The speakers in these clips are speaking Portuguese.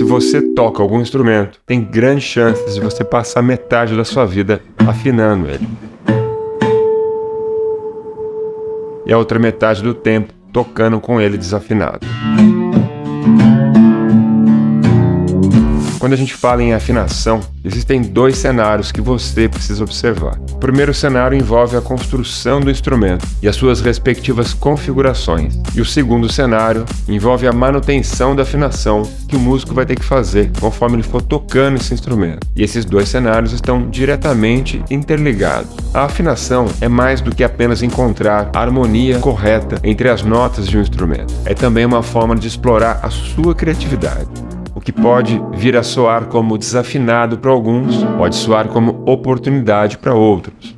você toca algum instrumento, tem grandes chances de você passar metade da sua vida afinando ele. E a outra metade do tempo tocando com ele desafinado. Quando a gente fala em afinação, existem dois cenários que você precisa observar. O primeiro cenário envolve a construção do instrumento e as suas respectivas configurações. E o segundo cenário envolve a manutenção da afinação que o músico vai ter que fazer conforme ele for tocando esse instrumento. E esses dois cenários estão diretamente interligados. A afinação é mais do que apenas encontrar a harmonia correta entre as notas de um instrumento. É também uma forma de explorar a sua criatividade. O que pode vir a soar como desafinado para alguns, pode soar como oportunidade para outros.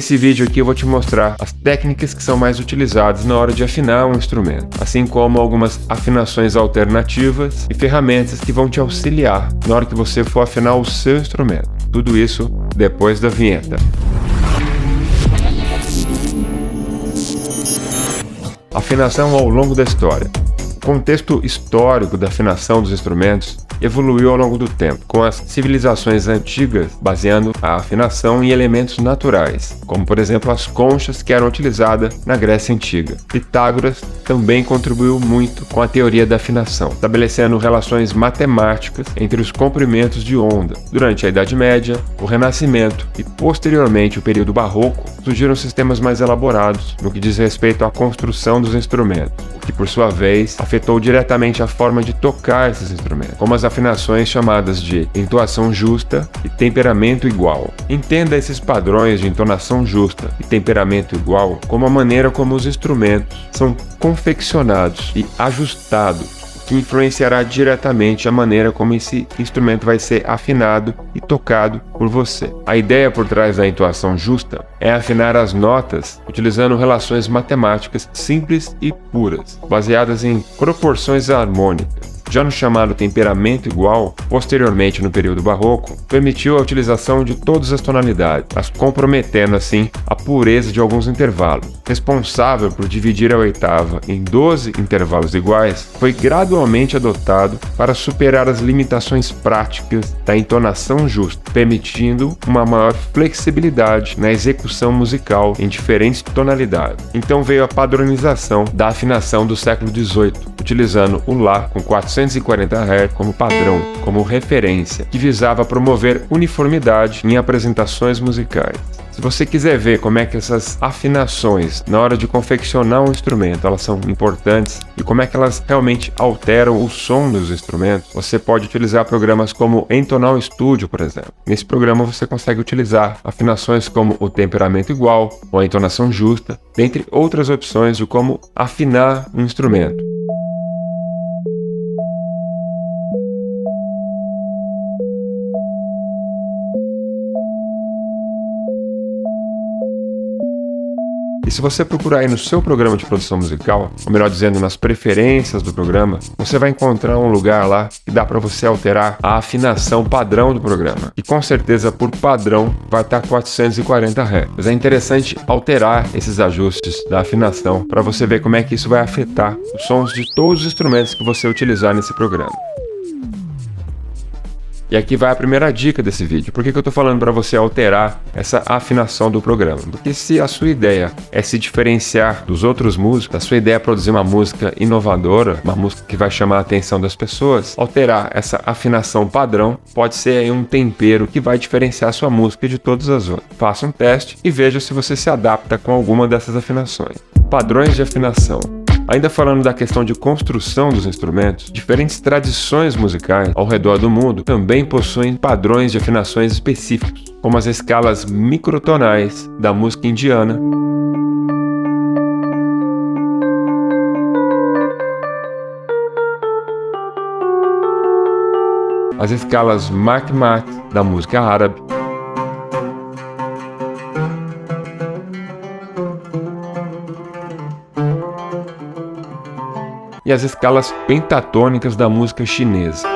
Nesse vídeo aqui eu vou te mostrar as técnicas que são mais utilizadas na hora de afinar um instrumento, assim como algumas afinações alternativas e ferramentas que vão te auxiliar na hora que você for afinar o seu instrumento. Tudo isso depois da vinheta. Afinação ao longo da história. O contexto histórico da afinação dos instrumentos evoluiu ao longo do tempo, com as civilizações antigas baseando a afinação em elementos naturais, como por exemplo as conchas que eram utilizadas na Grécia Antiga. Pitágoras também contribuiu muito com a teoria da afinação, estabelecendo relações matemáticas entre os comprimentos de onda. Durante a Idade Média, o Renascimento e posteriormente o período Barroco, surgiram sistemas mais elaborados no que diz respeito à construção dos instrumentos, o que por sua vez afetou diretamente a forma de tocar esses instrumentos, como as afinações chamadas de entoação justa e temperamento igual. Entenda esses padrões de entonação justa e temperamento igual como a maneira como os instrumentos são confeccionados e ajustados, que influenciará diretamente a maneira como esse instrumento vai ser afinado e tocado por você. A ideia por trás da entoação justa é afinar as notas utilizando relações matemáticas simples e puras, baseadas em proporções harmônicas. Já no chamado temperamento igual, posteriormente no período barroco, permitiu a utilização de todas as tonalidades, mas comprometendo assim a pureza de alguns intervalos. Responsável por dividir a oitava em 12 intervalos iguais, foi gradualmente adotado para superar as limitações práticas da entonação justa, permitindo uma maior flexibilidade na execução musical em diferentes tonalidades. Então veio a padronização da afinação do século XVIII, utilizando o Lá com 440 Hz como padrão, como referência, que visava promover uniformidade em apresentações musicais. Se você quiser ver como é que essas afinações, na hora de confeccionar um instrumento, elas são importantes e como é que elas realmente alteram o som dos instrumentos, você pode utilizar programas como Entonal Studio, por exemplo. Nesse programa você consegue utilizar afinações como o temperamento igual ou a entonação justa, dentre outras opções de como afinar um instrumento. E se você procurar aí no seu programa de produção musical, ou melhor dizendo, nas preferências do programa, você vai encontrar um lugar lá que dá para você alterar a afinação padrão do programa. E com certeza, por padrão, vai estar 440 Hz. Mas é interessante alterar esses ajustes da afinação para você ver como é que isso vai afetar os sons de todos os instrumentos que você utilizar nesse programa. E aqui vai a primeira dica desse vídeo. Por que eu estou falando para você alterar essa afinação do programa? Porque se a sua ideia é se diferenciar dos outros músicos, a sua ideia é produzir uma música inovadora, uma música que vai chamar a atenção das pessoas, alterar essa afinação padrão pode ser aí um tempero que vai diferenciar a sua música de todas as outras. Faça um teste e veja se você se adapta com alguma dessas afinações. Padrões de afinação. Ainda falando da questão de construção dos instrumentos, diferentes tradições musicais ao redor do mundo também possuem padrões de afinações específicos, como as escalas microtonais da música indiana, as escalas Mak-Mak da música árabe, e as escalas pentatônicas da música chinesa.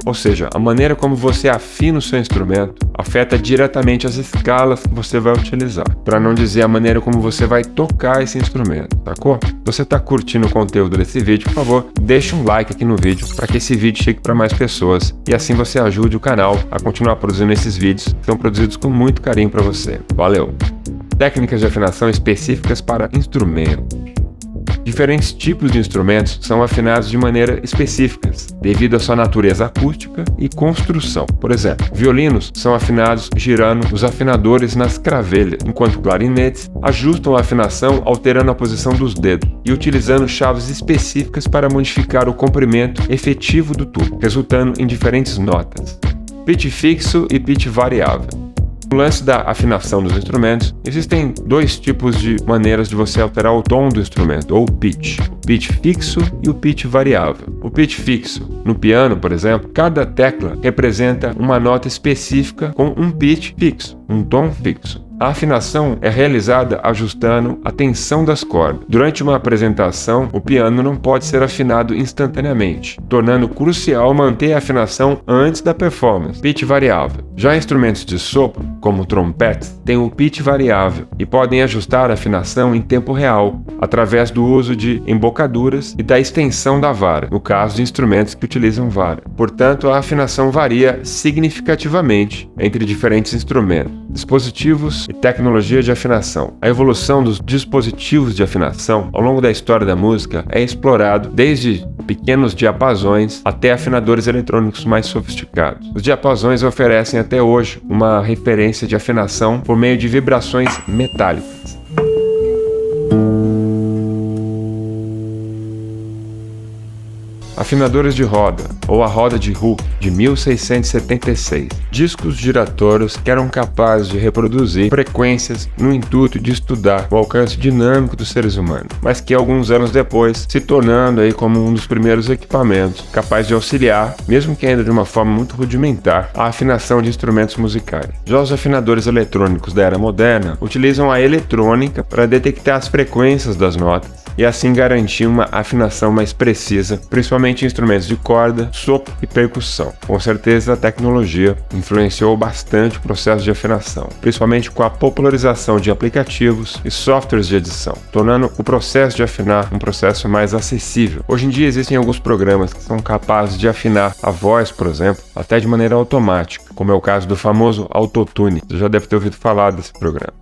Ou seja, a maneira como você afina o seu instrumento afeta diretamente as escalas que você vai utilizar, para não dizer a maneira como você vai tocar esse instrumento, sacou? Se você está curtindo o conteúdo desse vídeo, por favor, deixa um like aqui no vídeo para que esse vídeo chegue para mais pessoas e assim você ajude o canal a continuar produzindo esses vídeos que são produzidos com muito carinho para você. Valeu! Técnicas de afinação específicas para instrumentos. Diferentes tipos de instrumentos são afinados de maneira específicas, devido à sua natureza acústica e construção. Por exemplo, violinos são afinados girando os afinadores nas cravelhas, enquanto clarinetes ajustam a afinação alterando a posição dos dedos e utilizando chaves específicas para modificar o comprimento efetivo do tubo, resultando em diferentes notas. Pitch fixo e pitch variável. No lance da afinação dos instrumentos, existem dois tipos de maneiras de você alterar o tom do instrumento, ou pitch. O pitch fixo e o pitch variável. O pitch fixo, no piano, por exemplo, cada tecla representa uma nota específica com um pitch fixo, um tom fixo. A afinação é realizada ajustando a tensão das cordas. Durante uma apresentação, o piano não pode ser afinado instantaneamente, tornando crucial manter a afinação antes da performance. Pitch variável. Já instrumentos de sopro, como trompetes, têm o pitch variável e podem ajustar a afinação em tempo real, através do uso de embocaduras e da extensão da vara, no caso de instrumentos que utilizam vara. Portanto, a afinação varia significativamente entre diferentes instrumentos, dispositivos e tecnologia de afinação. A evolução dos dispositivos de afinação ao longo da história da música é explorado desde pequenos diapasões até afinadores eletrônicos mais sofisticados. Os diapasões oferecem até hoje uma referência de afinação por meio de vibrações metálicas. Afinadores de roda, ou a roda de Hooke, de 1676. Discos giratórios que eram capazes de reproduzir frequências no intuito de estudar o alcance dinâmico dos seres humanos, mas que alguns anos depois se tornando aí como um dos primeiros equipamentos capaz de auxiliar, mesmo que ainda de uma forma muito rudimentar, a afinação de instrumentos musicais. Já os afinadores eletrônicos da era moderna utilizam a eletrônica para detectar as frequências das notas e assim garantir uma afinação mais precisa, principalmente em instrumentos de corda, sopro e percussão. Com certeza a tecnologia influenciou bastante o processo de afinação, principalmente com a popularização de aplicativos e softwares de edição, tornando o processo de afinar um processo mais acessível. Hoje em dia existem alguns programas que são capazes de afinar a voz, por exemplo, até de maneira automática, como é o caso do famoso Autotune. Você já deve ter ouvido falar desse programa.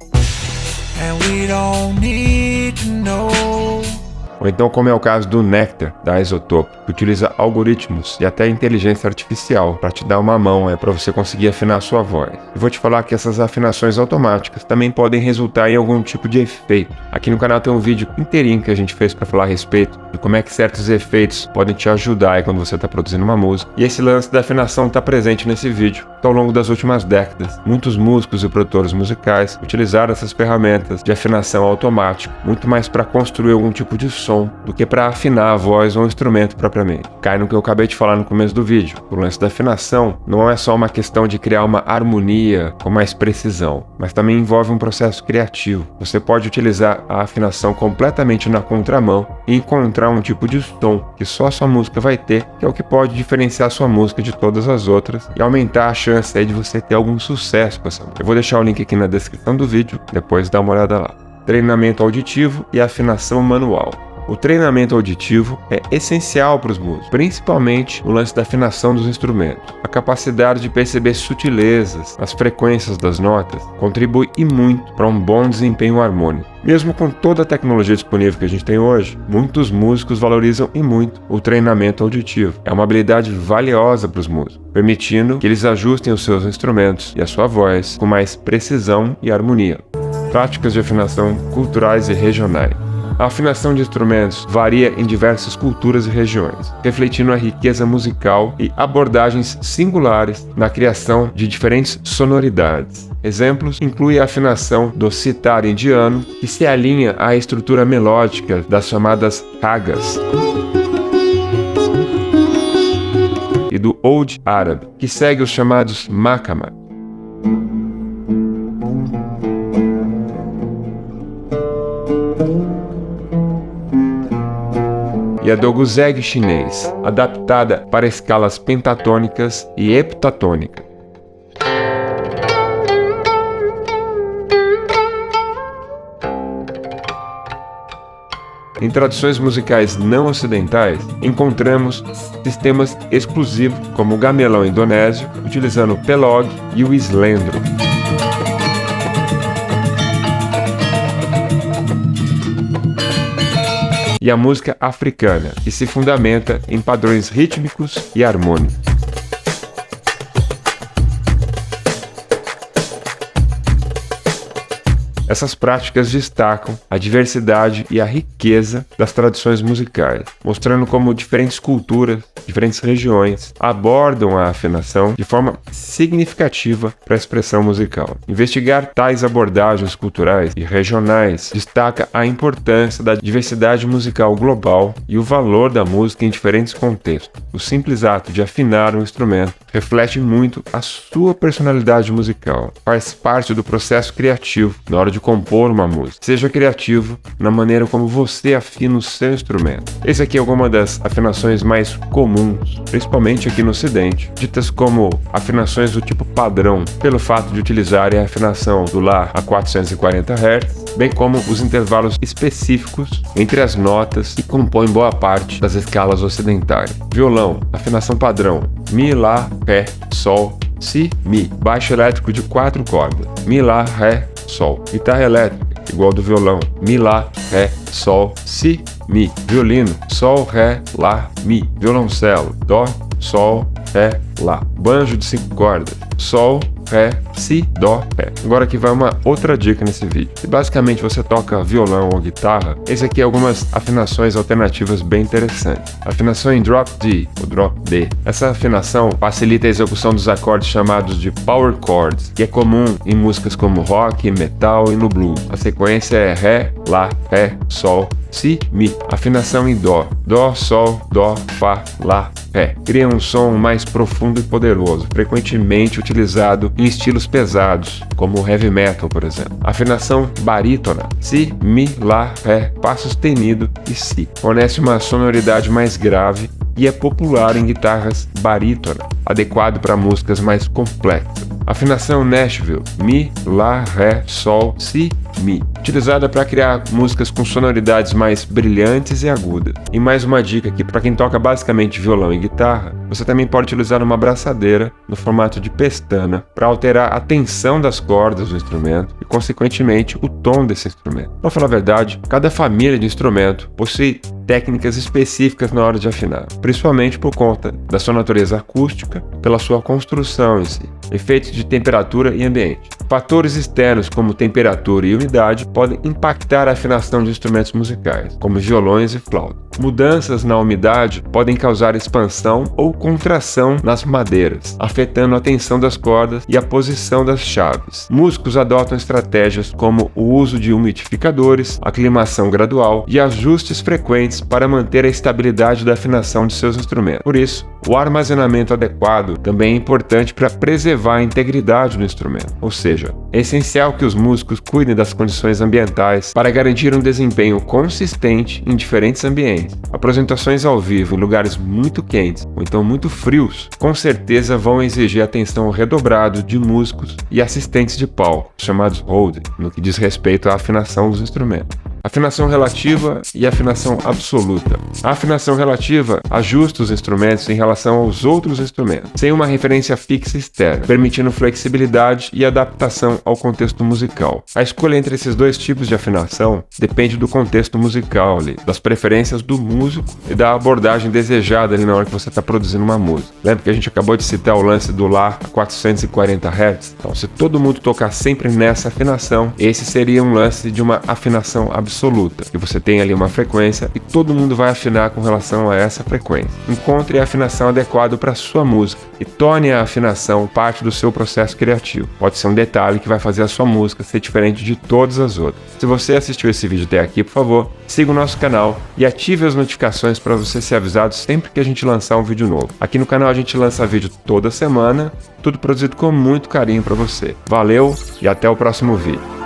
Ou então, como é o caso do Nectar, da Isotope, que utiliza algoritmos e até inteligência artificial para te dar uma mão para você conseguir afinar a sua voz. E vou te falar que essas afinações automáticas também podem resultar em algum tipo de efeito. Aqui no canal tem um vídeo inteirinho que a gente fez para falar a respeito de como é que certos efeitos podem te ajudar quando você está produzindo uma música. E esse lance da afinação está presente nesse vídeo. Então, ao longo das últimas décadas, muitos músicos e produtores musicais utilizaram essas ferramentas de afinação automática, muito mais para construir algum tipo de som do que para afinar a voz ou um instrumento propriamente. Cai no que eu acabei de falar no começo do vídeo. O lance da afinação não é só uma questão de criar uma harmonia com mais precisão, mas também envolve um processo criativo. Você pode utilizar a afinação completamente na contramão e encontrar um tipo de som que só a sua música vai ter, que é o que pode diferenciar a sua música de todas as outras e aumentar a chance aí de você ter algum sucesso com essa música. Eu vou deixar o link aqui na descrição do vídeo, depois dá uma olhada lá. Treinamento auditivo e afinação manual. O treinamento auditivo é essencial para os músicos, principalmente no lance da afinação dos instrumentos. A capacidade de perceber sutilezas, as frequências das notas, contribui e muito para um bom desempenho harmônico. Mesmo com toda a tecnologia disponível que a gente tem hoje, muitos músicos valorizam e muito o treinamento auditivo. É uma habilidade valiosa para os músicos, permitindo que eles ajustem os seus instrumentos e a sua voz com mais precisão e harmonia. Práticas de afinação culturais e regionais. A afinação de instrumentos varia em diversas culturas e regiões, refletindo a riqueza musical e abordagens singulares na criação de diferentes sonoridades. Exemplos incluem a afinação do sitar indiano, que se alinha à estrutura melódica das chamadas ragas, e do oud árabe, que segue os chamados maqamat. E a do guzeg chinês, adaptada para escalas pentatônicas e heptatônicas. Em tradições musicais não ocidentais, encontramos sistemas exclusivos como o gamelão indonésio, utilizando o pelog e o slendro. E a música africana, que se fundamenta em padrões rítmicos e harmônicos. Essas práticas destacam a diversidade e a riqueza das tradições musicais, mostrando como diferentes culturas, diferentes regiões abordam a afinação de forma significativa para a expressão musical. Investigar tais abordagens culturais e regionais destaca a importância da diversidade musical global e o valor da música em diferentes contextos. O simples ato de afinar um instrumento reflete muito a sua personalidade musical, faz parte do processo criativo na hora de compor uma música. Seja criativo na maneira como você afina o seu instrumento. Esse aqui é alguma das afinações mais comuns, principalmente aqui no Ocidente, ditas como afinações do tipo padrão, pelo fato de utilizarem a afinação do Lá a 440 Hz, bem como os intervalos específicos entre as notas que compõem boa parte das escalas ocidentais. Violão, afinação padrão, Mi, Lá, Ré, Sol, Si, Mi. Baixo elétrico de 4 cordas, Mi, Lá, Ré, Sol. Guitarra elétrica, igual do violão, Mi, Lá, Ré, Sol, Si, Mi. Violino, Sol, Ré, Lá, Mi. Violoncelo, Dó, Sol, Ré, Lá. Banjo de 5 cordas, Sol, Ré, Si, Dó, Ré. Agora aqui vai uma outra dica nesse vídeo. Se basicamente você toca violão ou guitarra, esse aqui é algumas afinações alternativas bem interessantes. Afinação em drop D, ou drop D. Essa afinação facilita a execução dos acordes chamados de power chords, que é comum em músicas como rock, metal e no blues. A sequência é Ré, Lá, Ré, Sol, Si, Mi. Afinação em Dó, Dó, Sol, Dó, Fá, Lá, Ré. Cria um som mais profundo e poderoso, frequentemente utilizado em estilos pesados, como o heavy metal, por exemplo. Afinação barítona, Si, Mi, Lá, Ré, Fá sustenido e Si. Fornece uma sonoridade mais grave e é popular em guitarras barítona, adequado para músicas mais complexas. Afinação Nashville, Mi, Lá, Ré, Sol, Si, Mi, utilizada para criar músicas com sonoridades mais brilhantes e agudas. E mais uma dica aqui para quem toca basicamente violão e guitarra, você também pode utilizar uma abraçadeira no formato de pestana para alterar a tensão das cordas do instrumento e, consequentemente, o tom desse instrumento. Para falar a verdade, cada família de instrumento possui técnicas específicas na hora de afinar, principalmente por conta da sua natureza acústica, pela sua construção em si, efeitos de temperatura e ambiente. Fatores externos como temperatura e umidade podem impactar a afinação de instrumentos musicais, como violões e flautas. Mudanças na umidade podem causar expansão ou contração nas madeiras, afetando a tensão das cordas e a posição das chaves. Músicos adotam estratégias como o uso de umidificadores, aclimação gradual e ajustes frequentes para manter a estabilidade da afinação de seus instrumentos. Por isso, o armazenamento adequado também é importante para preservar a integridade do instrumento, ou seja, é essencial que os músicos cuidem das condições ambientais para garantir um desempenho consistente em diferentes ambientes. Apresentações ao vivo em lugares muito quentes ou então muito frios, com certeza vão exigir atenção redobrada de músicos e assistentes de palco, chamados holding, no que diz respeito à afinação dos instrumentos. Afinação relativa e afinação absoluta. A afinação relativa ajusta os instrumentos em relação aos outros instrumentos, sem uma referência fixa externa, permitindo flexibilidade e adaptação ao contexto musical. A escolha entre esses dois tipos de afinação depende do contexto musical, das preferências do músico e da abordagem desejada na hora que você está produzindo uma música. Lembra que a gente acabou de citar o lance do Lá a 440 Hz? Então, se todo mundo tocar sempre nessa afinação, esse seria um lance de uma afinação absoluta. absoluta, e você tem ali uma frequência e todo mundo vai afinar com relação a essa frequência. Encontre a afinação adequada para a sua música e torne a afinação parte do seu processo criativo. Pode ser um detalhe que vai fazer a sua música ser diferente de todas as outras. Se você assistiu esse vídeo até aqui, por favor, siga o nosso canal e ative as notificações para você ser avisado sempre que a gente lançar um vídeo novo. Aqui no canal a gente lança vídeo toda semana, tudo produzido com muito carinho para você. Valeu e até o próximo vídeo.